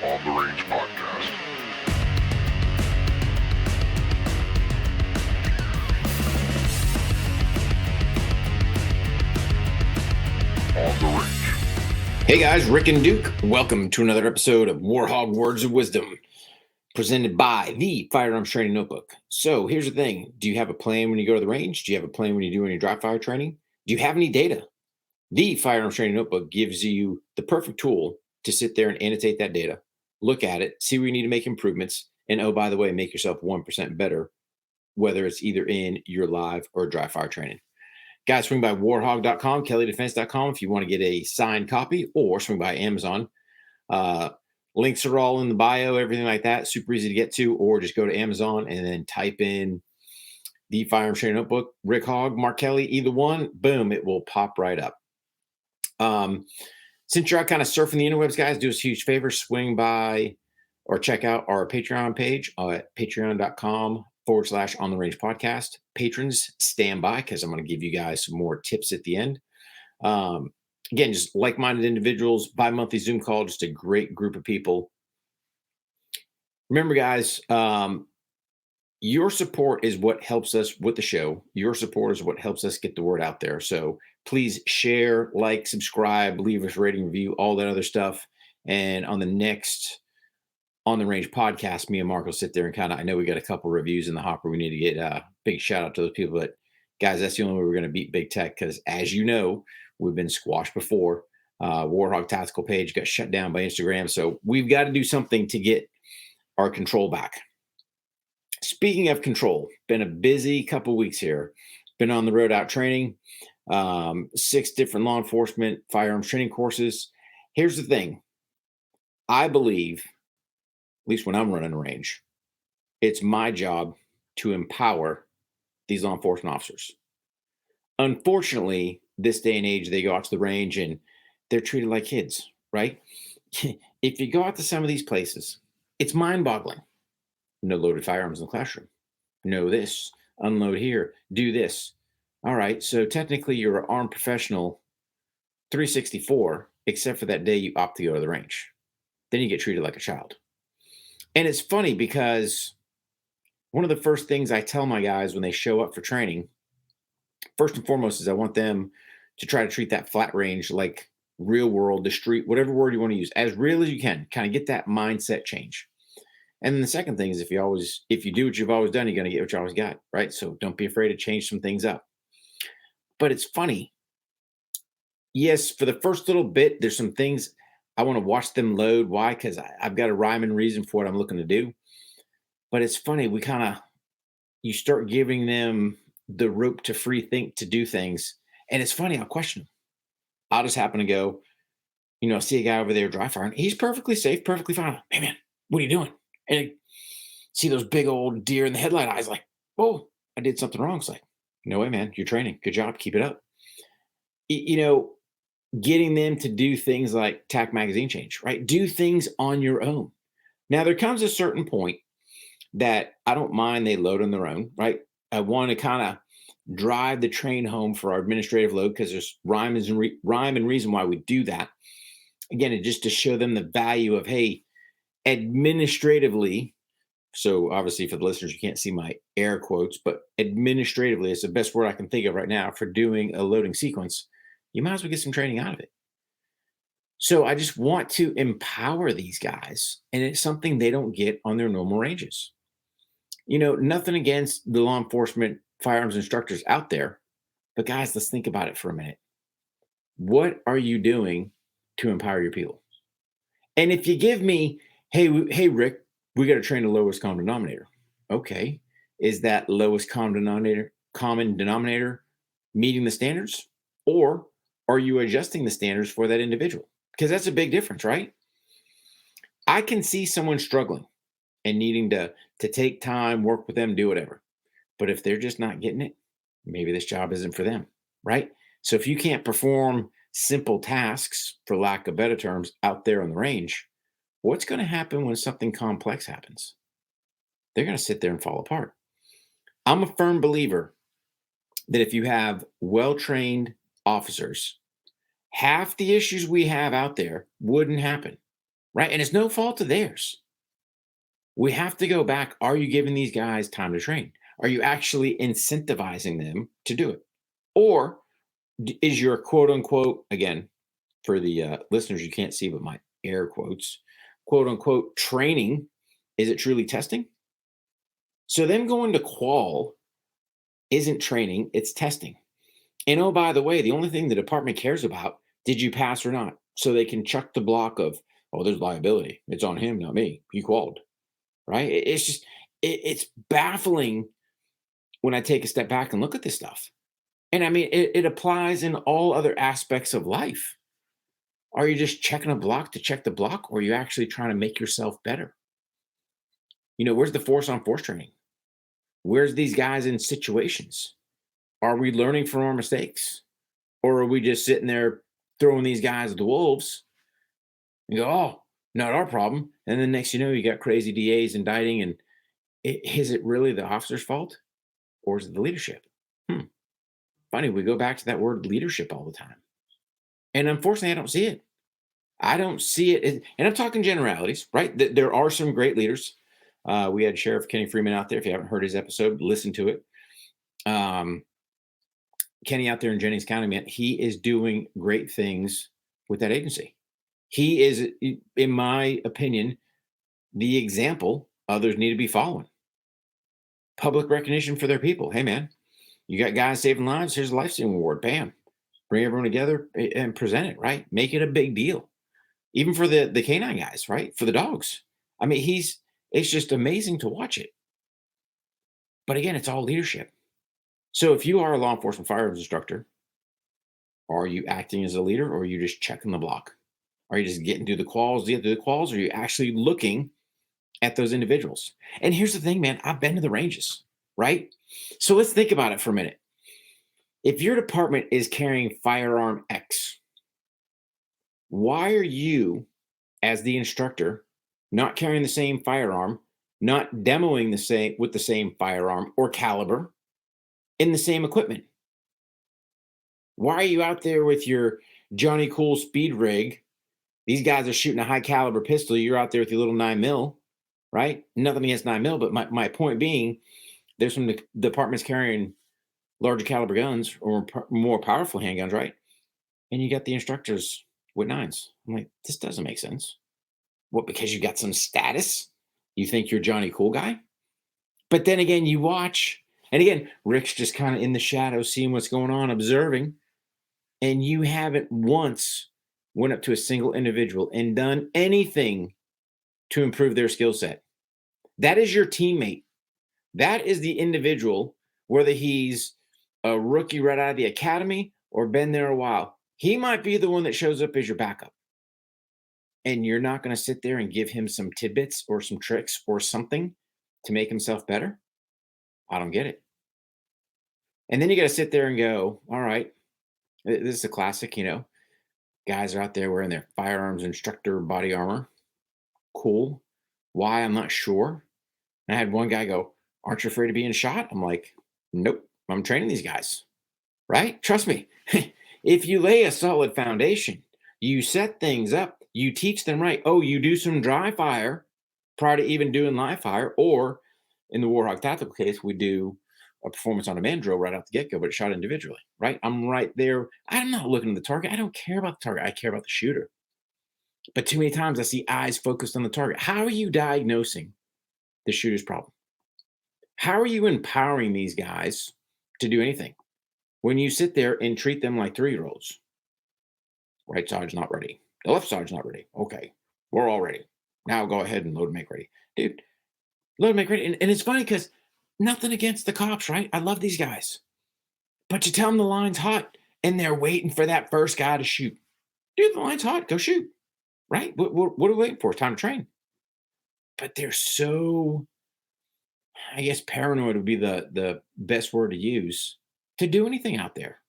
On the Range podcast. On the Range. Hey guys, Rick and Duke. Welcome to another episode of Hogg Words of Wisdom, presented by the Firearms Training Notebook. So here's the thing. Do you have a plan when you go to the range? Do you have a plan when you're doing your dry fire training? Do you have any data? The Firearms Training Notebook gives you the perfect tool to sit there and annotate that data, look at it, see where you need to make improvements, and oh, by the way, make yourself 1% better, whether it's either in your live or dry fire training. Guys, swing by warhog.com, kelleydefense.com if you want to get a signed copy, or swing by Amazon. Links are all in the bio, everything like that. Super easy to get to, or just go to Amazon and then type in the Firearms Training Notebook, Rick Hogg, Mark Kelley, either one, boom, it will pop right up. Since you're out kind of surfing the interwebs, guys, do us a huge favor, swing by or check out our Patreon page at patreon.com/On the Range podcast. Patrons, stand by because I'm going to give you guys some more tips at the end. Again, just like-minded individuals, bi-monthly Zoom call, just a great group of people. Remember, guys, your support is what helps us with the show. Your support is what helps us get the word out there. So please share, like, subscribe, leave us a rating, review, all that other stuff. And on the next On the Range podcast, me and Mark will sit there and kind of, I know we got a couple reviews in the hopper. We need to get a big shout out to those people. But guys, that's the only way we're going to beat big tech because, as you know, we've been squashed before. Warhog Tactical page got shut down by Instagram. So we've got to do something to get our control back. Speaking of control, been a busy couple weeks here. Been on the road out training, 6 different law enforcement firearms training courses. Here's the thing. I believe, at least when I'm running a range, it's my job to empower these law enforcement officers. Unfortunately, this day and age, they go out to the range and they're treated like kids, right? If you go out to some of these places, it's mind-boggling. No loaded firearms in the classroom. No this. Unload here. Do this. All right. So technically, you're an armed professional 364, except for that day you opt to go to the range. Then you get treated like a child. And it's funny because one of the first things I tell my guys when they show up for training, first and foremost, is I want them to try to treat that flat range like real world, the street, whatever word you want to use, as real as you can. Kind of get that mindset change. And then the second thing is if you do what you've always done, you're going to get what you always got, right? So don't be afraid to change some things up. But it's funny. Yes, for the first little bit, there's some things I want to watch them load. Why? Because I've got a rhyme and reason for what I'm looking to do. But it's funny. You start giving them the rope to free think to do things. And it's funny. I'll question them. I'll just happen to go, see a guy over there dry firing. He's perfectly safe, perfectly fine. Hey, man, what are you doing? And I see those big old deer in the headlight eyes like, whoa, I did something wrong. It's like, no way, man. You're training. Good job. Keep it up. Getting them to do things like tack magazine change, right? Do things on your own. Now, there comes a certain point that I don't mind they load on their own, right? I want to kind of drive the train home for our administrative load because there's rhyme and reason why we do that. Again, it just to show them the value of, hey, administratively, so obviously for the listeners, you can't see my air quotes, but administratively is the best word I can think of right now for doing a loading sequence. You might as well get some training out of it. So I just want to empower these guys, and it's something they don't get on their normal ranges. Nothing against the law enforcement firearms instructors out there, but guys, let's think about it for a minute. What are you doing to empower your people? And if you give me, hey, Rick, we got to train the lowest common denominator. Okay. Is that lowest common denominator meeting the standards? Or are you adjusting the standards for that individual? Because that's a big difference, right? I can see someone struggling and needing to take time, work with them, do whatever. But if they're just not getting it, maybe this job isn't for them, right? So if you can't perform simple tasks, for lack of better terms, out there on the range, what's going to happen when something complex happens? They're going to sit there and fall apart. I'm a firm believer that if you have well-trained officers, half the issues we have out there wouldn't happen. right? And it's no fault of theirs. We have to go back. Are you giving these guys time to train? Are you actually incentivizing them to do it? Or is your quote unquote, again, for the listeners, you can't see, but my air quotes, quote unquote, training, is it truly testing? So them going to qual isn't training, it's testing. And oh, by the way, the only thing the department cares about, did you pass or not? So they can chuck the block of, oh, there's liability. It's on him, not me. He qualified, right? It's just, it's baffling when I take a step back and look at this stuff. And I mean, it applies in all other aspects of life. Are you just checking a block to check the block, or are you actually trying to make yourself better? Where's the force on force training? Where's these guys in situations? Are we learning from our mistakes? Or are we just sitting there throwing these guys at the wolves and go, oh, not our problem? And then next you got crazy DAs indicting. And is it really the officer's fault, or is it the leadership? Hmm. Funny, we go back to that word leadership all the time. And unfortunately, I don't see it. I don't see it. And I'm talking generalities, right? There are some great leaders. We had Sheriff Kenny Freeman out there. If you haven't heard his episode, listen to it. Kenny out there in Jennings County, man, he is doing great things with that agency. He is, in my opinion, the example others need to be following. Public recognition for their people. Hey, man, you got guys saving lives. Here's a life-saving award. Bam. Bring everyone together and present it, right? Make it a big deal. Even for the canine guys, right? For the dogs. I mean, it's just amazing to watch it. But again, it's all leadership. So if you are a law enforcement firearms instructor, are you acting as a leader, or are you just checking the block? Are you just getting through the quals, or are you actually looking at those individuals? And here's the thing, man, I've been to the ranges, right? So let's think about it for a minute. If your department is carrying firearm X, why are you, as the instructor, not carrying the same firearm, not demoing the same with the same firearm or caliber in the same equipment? Why are you out there with your Johnny Cool speed rig? These guys are shooting a high caliber pistol. You're out there with your little 9mm, right? Nothing against 9mm, but my point being, there's some departments carrying larger caliber guns or more powerful handguns, right? And you got the instructors with nines. I'm like, this doesn't make sense. What, because you got some status? You think you're Johnny Cool guy? But then again, you watch, and again, Rick's just kind of in the shadows, seeing what's going on, observing, and you haven't once went up to a single individual and done anything to improve their skill set. That is your teammate. That is the individual, whether he's a rookie right out of the academy or been there a while. He might be the one that shows up as your backup. And you're not going to sit there and give him some tidbits or some tricks or something to make himself better? I don't get it. And then you got to sit there and go, all right, this is a classic, guys are out there wearing their firearms instructor body armor. Cool. Why? I'm not sure. And I had one guy go, aren't you afraid of being shot? I'm like, nope, I'm training these guys, right? Trust me. If you lay a solid foundation, you set things up, you teach them right. Oh, you do some dry fire prior to even doing live fire, or in the Warhawk tactical case, we do a performance on demand drill right out the get-go, but it's shot individually, right? I'm right there. I'm not looking at the target. I don't care about the target. I care about the shooter. But too many times I see eyes focused on the target. How are you diagnosing the shooter's problem? How are you empowering these guys to do anything when you sit there and treat them like 3-year-olds? Right side's not ready. The left side's not ready. Okay, we're all ready. Now go ahead and load and make ready. Dude, load and make ready. And it's funny because nothing against the cops, right? I love these guys. But you tell them the line's hot and they're waiting for that first guy to shoot. Dude, the line's hot. Go shoot. Right? What are we waiting for? It's time to train. But they're so, I guess, paranoid would be the best word to use to do anything out there.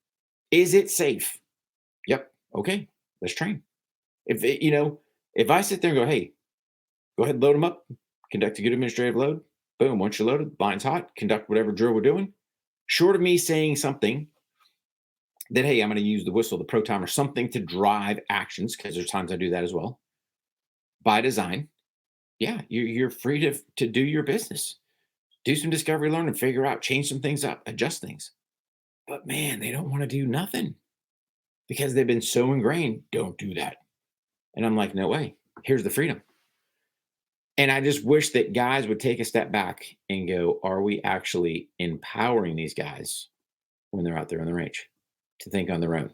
Is it safe? Yep. Okay. Let's train. If I sit there and go, hey, go ahead and load them up, conduct a good administrative load. Boom. Once you're loaded, line's hot, conduct whatever drill we're doing. Short of me saying something that, hey, I'm going to use the whistle, the pro timer, something to drive actions, because there's times I do that as well. by design, yeah, you're free to do your business, do some discovery, learn, and figure out, change some things up, adjust things. But man, they don't want to do nothing because they've been so ingrained. Don't do that. And I'm like, no way. Here's the freedom. And I just wish that guys would take a step back and go, are we actually empowering these guys when they're out there on the range to think on their own?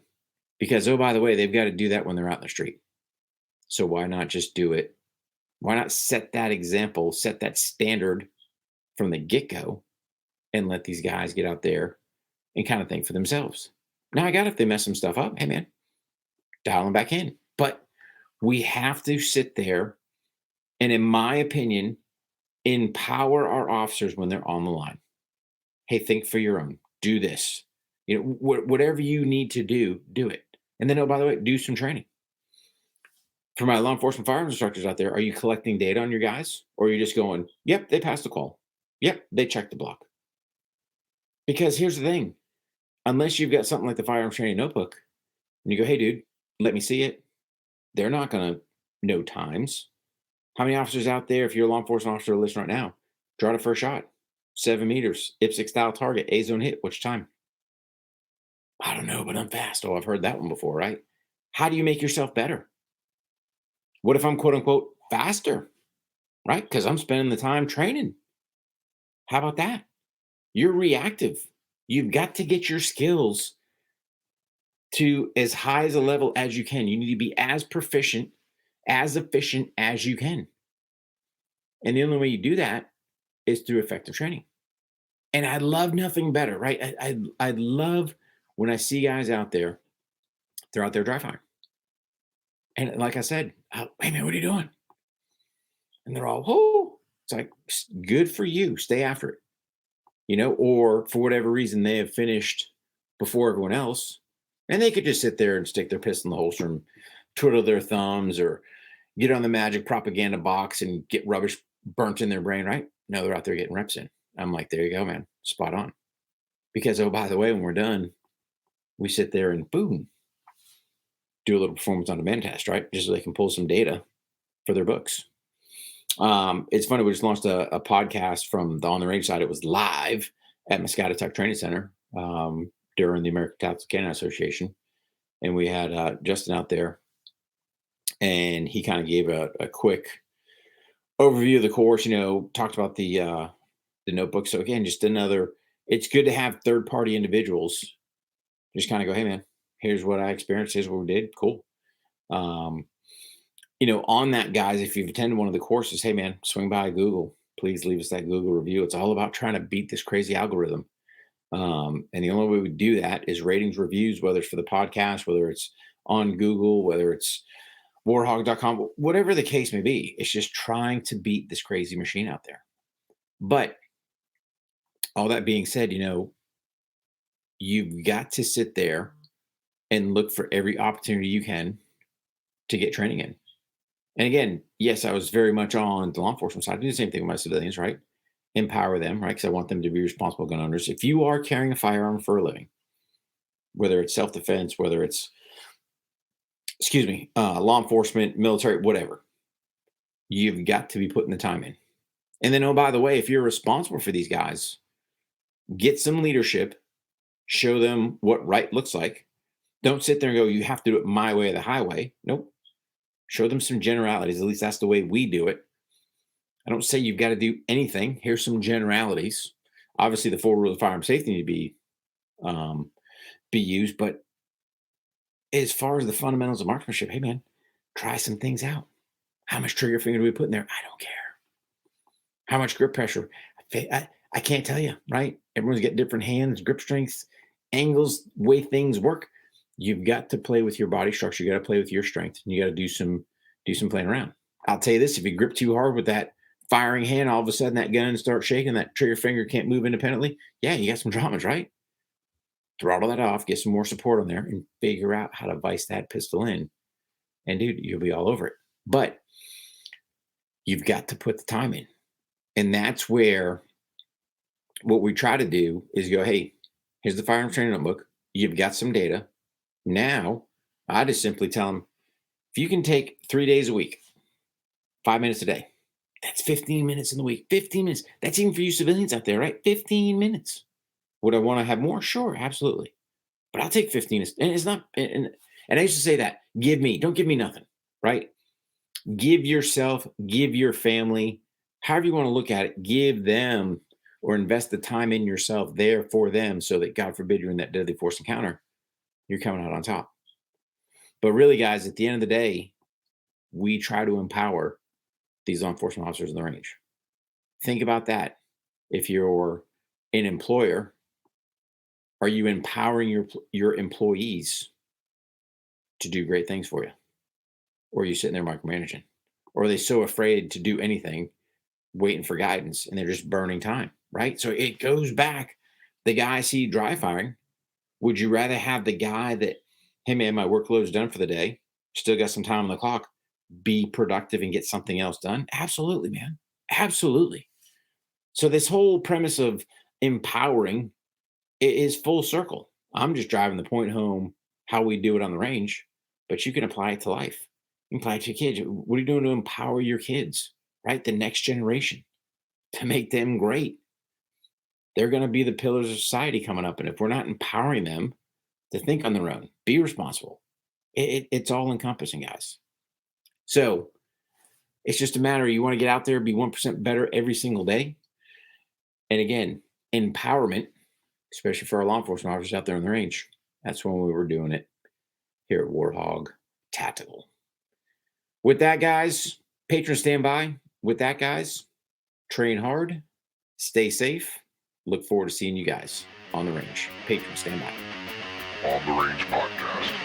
Because, oh, by the way, they've got to do that when they're out in the street. So why not just do it? Why not set that example, set that standard from the get go and let these guys get out there and kind of think for themselves? Now, I got if they mess some stuff up, hey, man, dial them back in. But we have to sit there and, in my opinion, empower our officers when they're on the line. Hey, think for your own. Do this. Whatever you need to do, do it. And then, oh, by the way, do some training. For my law enforcement firearms instructors out there, are you collecting data on your guys? Or are you just going, yep, they passed the call. Yep, they checked the block. Because here's the thing. Unless you've got something like the firearms training notebook and you go, hey, dude, let me see it. They're not going to know times. How many officers out there, if you're a law enforcement officer listening right now, draw the first shot, 7 meters, IPSC style target, A zone hit, which time? I don't know, but I'm fast. Oh, I've heard that one before, right? How do you make yourself better? What if I'm quote unquote faster, right? Because I'm spending the time training. How about that? You're reactive. You've got to get your skills to as high as a level as you can. You need to be as proficient, as efficient as you can. And the only way you do that is through effective training. And I love nothing better, right? I love when I see guys out there, they're out there dry firing. And like I said, hey man, what are you doing? And they're all, whoa. It's like, good for you. Stay after it, or for whatever reason, they have finished before everyone else. And they could just sit there and stick their pistol in the holster and twiddle their thumbs or get on the magic propaganda box and get rubbish burnt in their brain, right? No, they're out there getting reps in. I'm like, there you go, man. Spot on. Because, oh, by the way, when we're done, we sit there and boom, do a little performance on demand test, right? Just so they can pull some data for their books. It's funny, we just launched a podcast from the On the Range side. It was live at Muscatatuck Training Center during the American Tactical Canine Association. And we had Justin out there, and he kind of gave a quick overview of the course, talked about the notebook. So again, just it's good to have third-party individuals just kind of go, hey man, here's what I experienced, here's what we did. Cool. On that, guys, if you've attended one of the courses, hey man, swing by Google. Please leave us that Google review. It's all about trying to beat this crazy algorithm. And the only way we do that is ratings, reviews, whether it's for the podcast, whether it's on Google, whether it's warhog.com, whatever the case may be. It's just trying to beat this crazy machine out there. But all that being said, you've got to sit there and look for every opportunity you can to get training in. And again, yes, I was very much on the law enforcement side. I do the same thing with my civilians, right? Empower them, right? Because I want them to be responsible gun owners. If you are carrying a firearm for a living, whether it's self-defense, whether it's, law enforcement, military, whatever, you've got to be putting the time in. And then, oh, by the way, if you're responsible for these guys, get some leadership, show them what right looks like. Don't sit there and go, you have to do it my way or the highway. Nope. Show them some generalities. At least that's the way we do it. I don't say you've got to do anything. Here's some generalities. Obviously, the 4 rules of firearm safety need to be used. But as far as the fundamentals of marksmanship, hey, man, try some things out. How much trigger finger do we put in there? I don't care. How much grip pressure? I can't tell you, right? Everyone's got different hands, grip strengths, angles, way things work. You've got to play with your body structure. You got to play with your strength. And you got to do some playing around. I'll tell you this: if you grip too hard with that firing hand, all of a sudden that gun starts shaking, that trigger finger can't move independently. Yeah, you got some dramas, right? Throttle that off, get some more support on there, and figure out how to vice that pistol in. And dude, you'll be all over it. But you've got to put the time in. And that's where what we try to do is go, hey, here's the firearms training notebook. You've got some data. Now, I just simply tell them, if you can take 3 days a week, 5 minutes a day. That's 15 minutes in the week. 15 minutes. That's even for you civilians out there, right? 15 minutes. Would I want to have more? Sure, absolutely. But I'll take 15. And it's not, and I used to say that, don't give me nothing, right? Give yourself, give your family, however you want to look at it, give them or invest the time in yourself there for them so that, God forbid, you're in that deadly force encounter, you're coming out on top. But really, guys, at the end of the day, we try to empower these law enforcement officers in the range. Think about that. If you're an employer, are you empowering your employees to do great things for you? Or are you sitting there micromanaging? Or are they so afraid to do anything, waiting for guidance, and they're just burning time, right? So it goes back. The guy I see dry firing, would you rather have the guy that, hey man, my workload's done for the day, still got some time on the clock, be productive and get something else done? Absolutely, man. Absolutely. So this whole premise of empowering is full circle. I'm just driving the point home how we do it on the range, but you can apply it to life. You can apply it to your kids. What are you doing to empower your kids, right? The next generation, to make them great. They're going to be the pillars of society coming up. And if we're not empowering them to think on their own, be responsible, it's all encompassing, guys. So it's just a matter, you want to get out there, be 1% better every single day. And again, empowerment, especially for our law enforcement officers out there in the range. That's when we were doing it here at Warhog Tactical. With that, guys, patron standby. With that, guys, train hard, stay safe. Look forward to seeing you guys on the range. Patron standby. On the Range Podcast.